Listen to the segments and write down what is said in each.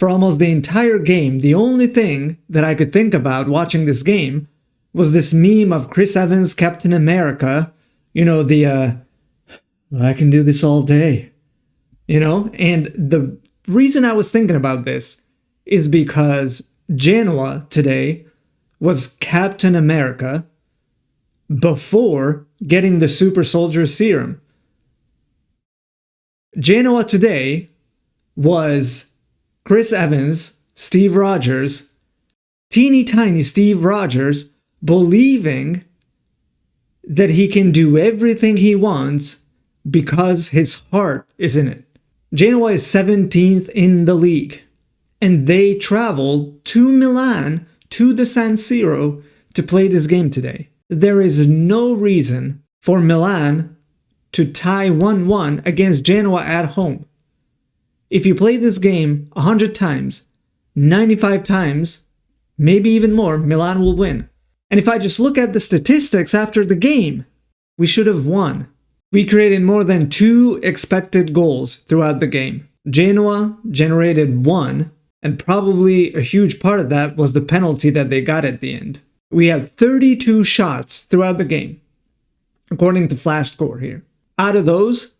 for almost the entire game, the only thing that I could think about watching this game was this meme of Chris Evans, Captain America, I can do this all day, and the reason I was thinking about this is because Genoa today was Captain America before getting the super soldier serum. Genoa today was Chris Evans, Steve Rogers, teeny tiny Steve Rogers, believing that he can do everything he wants because his heart is in it. Genoa is 17th in the league, and they traveled to Milan, to the San Siro, to play this game today. There is no reason for Milan to tie 1-1 against Genoa at home. If you play this game 100 times, 95 times, maybe even more, Milan will win. And if I just look at the statistics after the game, we should have won. We created more than 2 expected goals throughout the game. Genoa generated 1, and probably a huge part of that was the penalty that they got at the end. We had 32 shots throughout the game, according to Flash Score here. Out of those,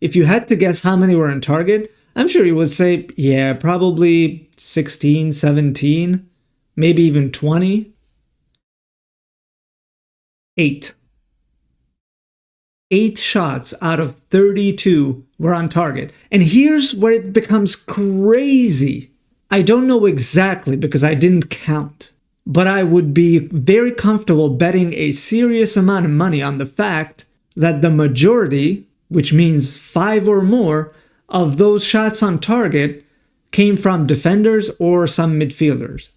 if you had to guess how many were on target, I'm sure you would say, yeah, probably 16, 17, maybe even 20. 8. 8 shots out of 32 were on target. And here's where it becomes crazy. I don't know exactly because I didn't count, but I would be very comfortable betting a serious amount of money on the fact that the majority, which means 5 or more, of those shots on target came from defenders or some midfielders.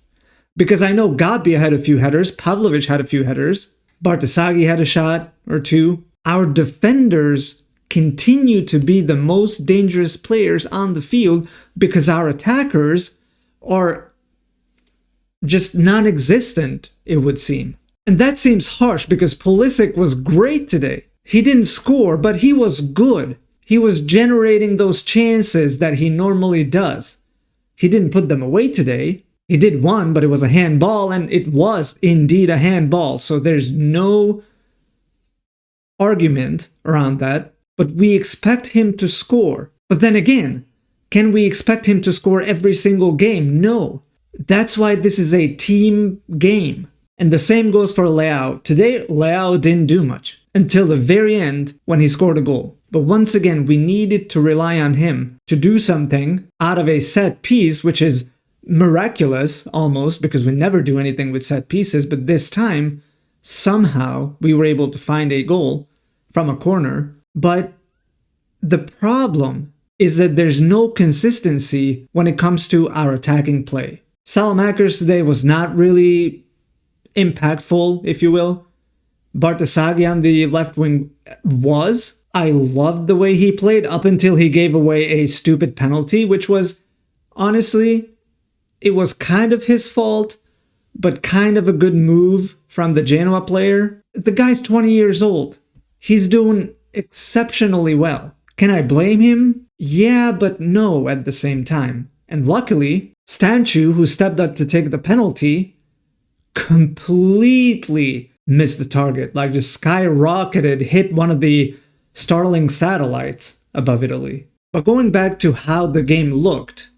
Because I know Gabbia had a few headers, Pavlovic had a few headers, Bartasaghi had a shot or 2. Our defenders continue to be the most dangerous players on the field because our attackers are just non-existent, it would seem. And that seems harsh because Pulisic was great today. He didn't score, but he was good. He was generating those chances that he normally does. He didn't put them away today. He did one, but it was a handball, and it was indeed a handball. So there's no argument around that. But we expect him to score. But then again, can we expect him to score every single game? No. That's why this is a team game. And the same goes for Leao. Today, Leao didn't do much until the very end when he scored a goal. But once again, we needed to rely on him to do something out of a set piece, which is miraculous almost because we never do anything with set pieces. But this time, somehow, we were able to find a goal from a corner. But the problem is that there's no consistency when it comes to our attacking play. Salamakers today was not really impactful, if you will. Bartasaghi on the left wing was. I loved the way he played up until he gave away a stupid penalty, which was, honestly, it was kind of his fault, but kind of a good move from the Genoa player. The guy's 20 years old. He's doing exceptionally well. Can I blame him? Yeah, but no at the same time. And luckily, Stanchu, who stepped up to take the penalty, completely missed the target. Like just skyrocketed, hit one of the Starlink satellites above Italy. But going back to how the game looked,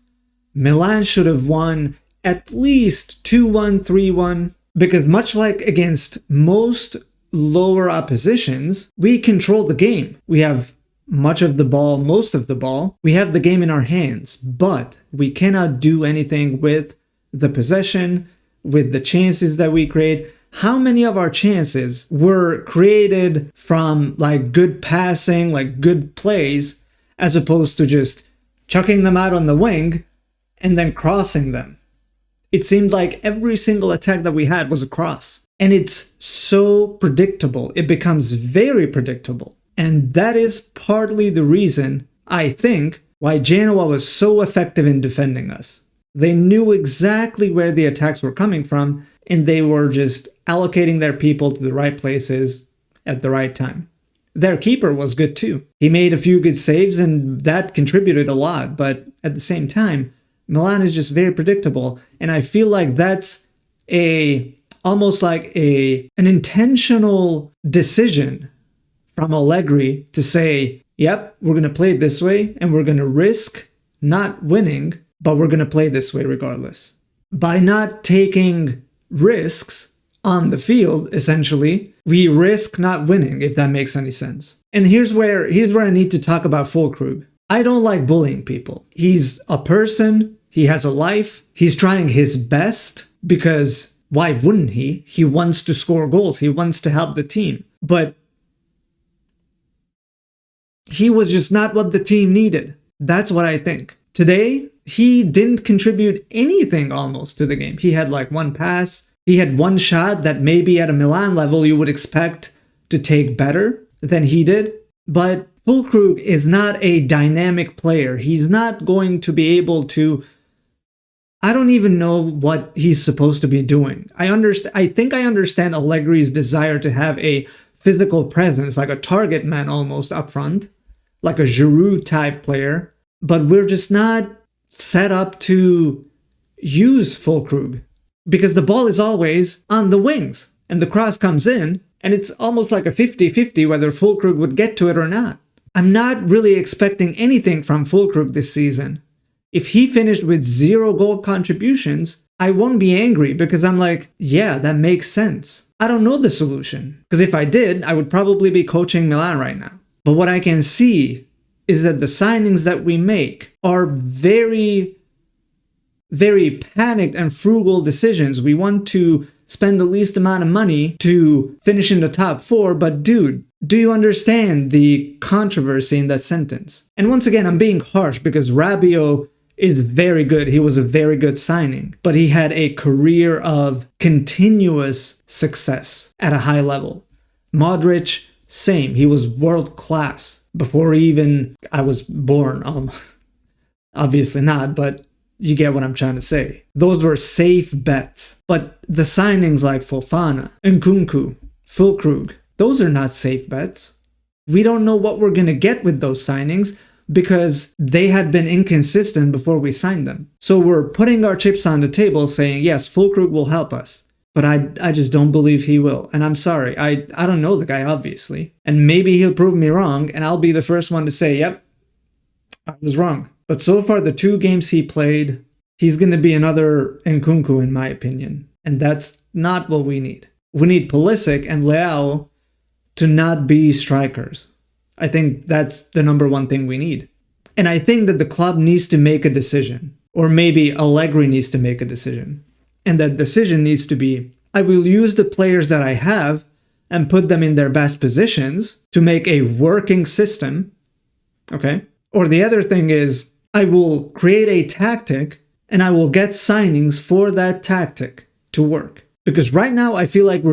Milan should have won at least 2-1, 3-1, because much like against most lower oppositions, we control the game. We have much of the ball, most of the ball. We have the game in our hands, but we cannot do anything with the possession, with the chances that we create. How many of our chances were created from like good passing, like good plays, as opposed to just chucking them out on the wing and then crossing them? It seemed like every single attack that we had was a cross. And it's so predictable. It becomes very predictable. And that is partly the reason, I think, why Genoa was so effective in defending us. They knew exactly where the attacks were coming from, and they were just allocating their people to the right places at the right time. Their keeper was good too. He made a few good saves, and that contributed a lot. But at the same time, Milan is just very predictable. And I feel like that's almost like an intentional decision from Allegri to say, yep, we're going to play this way and we're going to risk not winning, but we're going to play this way regardless. By not taking risks on the field, essentially, we risk not winning, if that makes any sense. And here's where I need to talk about Fullkrug. I don't like bullying people. He's a person, he has a life, he's trying his best because why wouldn't he? He wants to score goals, he wants to help the team. But he was just not what the team needed. That's what I think. Today, he didn't contribute anything almost to the game. He had like one pass. He had one shot that maybe at a Milan level you would expect to take better than he did. But Fullkrug is not a dynamic player. He's not going to be able to... I don't even know what he's supposed to be doing. I think I understand Allegri's desire to have a physical presence, like a target man almost up front, like a Giroud type player. But we're just not set up to use Fullkrug because the ball is always on the wings and the cross comes in and it's almost like a 50-50 whether Fullkrug would get to it or not. I'm not really expecting anything from Fullkrug this season. If he finished with 0 goal contributions, I won't be angry because I'm like, yeah, that makes sense. I don't know the solution because if I did, I would probably be coaching Milan right now. But what I can see is that the signings that we make are very, very panicked and frugal decisions. We want to spend the least amount of money to finish in the top 4, but dude, do you understand the controversy in that sentence? And once again, I'm being harsh because Rabiot is very good. He was a very good signing, but he had a career of continuous success at a high level. Modric, same. He was world class before even I was born. Obviously not, but you get what I'm trying to say. Those were safe bets. But the signings like Fofana, Nkunku, Fullkrug, those are not safe bets. We don't know what we're going to get with those signings because they had been inconsistent before we signed them. So we're putting our chips on the table saying, yes, Fullkrug will help us. But I just don't believe he will. And I'm sorry. I don't know the guy, obviously. And maybe he'll prove me wrong, and I'll be the first one to say, yep, I was wrong. But so far, the 2 games he played, he's going to be another Nkunku, in my opinion. And that's not what we need. We need Pulisic and Leao to not be strikers. I think that's the number one thing we need. And I think that the club needs to make a decision. Or maybe Allegri needs to make a decision. And that decision needs to be, I will use the players that I have and put them in their best positions to make a working system. Okay? Or the other thing is, I will create a tactic and I will get signings for that tactic to work. Because right now I feel like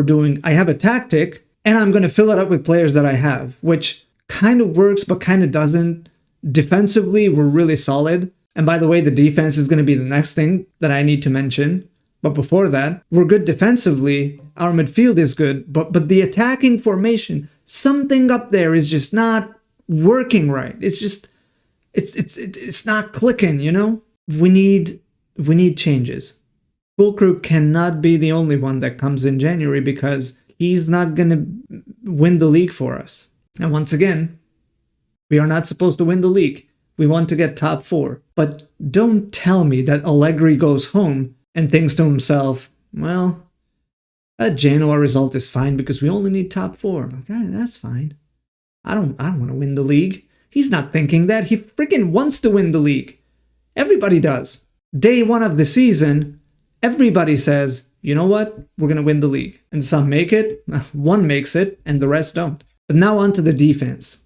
I have a tactic and I'm going to fill it up with players that I have, which kind of works but kind of doesn't. Defensively, we're really solid. And by the way, the defense is going to be the next thing that I need to mention. But before that, we're good defensively. Our midfield is good. But the attacking formation, something up there is just not working right. It's just, it's not clicking, you know? We need changes. Fullkrug cannot be the only one that comes in January because he's not going to win the league for us. And once again, we are not supposed to win the league. We want to get top 4. But don't tell me that Allegri goes home and thinks to himself, well, that Genoa result is fine because we only need top 4. Okay, that's fine. I don't want to win the league. He's not thinking that. He freaking wants to win the league. Everybody does. Day 1 of the season, everybody says, you know what? We're going to win the league. And some make it, one makes it, and the rest don't. But now on to the defense.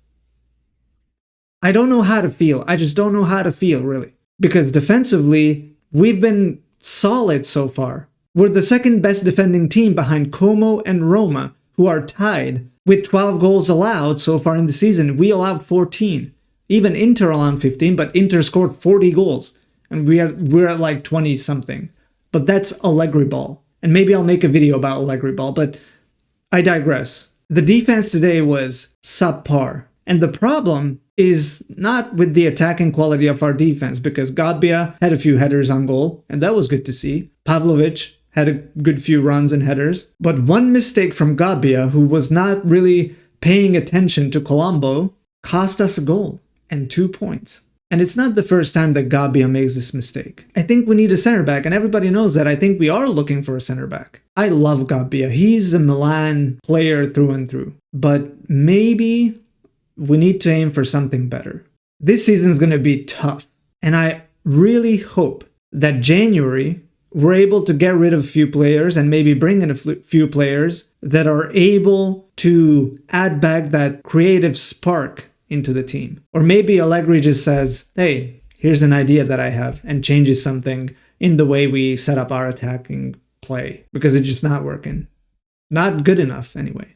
I don't know how to feel. I just don't know how to feel, really. Because defensively, we've been solid so far. We're the second best defending team behind Como and Roma, who are tied with 12 goals allowed so far in the season. We allowed 14. Even Inter allowed 15, but Inter scored 40 goals. And we're at like 20 something. But that's Allegri ball. And maybe I'll make a video about Allegri ball, but I digress. The defense today was subpar. And the problem is not with the attacking quality of our defense, because Gabbia had a few headers on goal, and that was good to see. Pavlovic had a good few runs and headers. But one mistake from Gabbia, who was not really paying attention to Colombo, cost us a goal and 2 points. And it's not the first time that Gabbia makes this mistake. I think we need a center back, and everybody knows that. I think we are looking for a center back. I love Gabbia. He's a Milan player through and through. But maybe we need to aim for something better. This season is going to be tough, and I really hope that January we're able to get rid of a few players and maybe bring in a few players that are able to add back that creative spark into the team. Or maybe Allegri just says, hey, here's an idea that I have, and changes something in the way we set up our attacking play, because it's just not working. Not good enough anyway.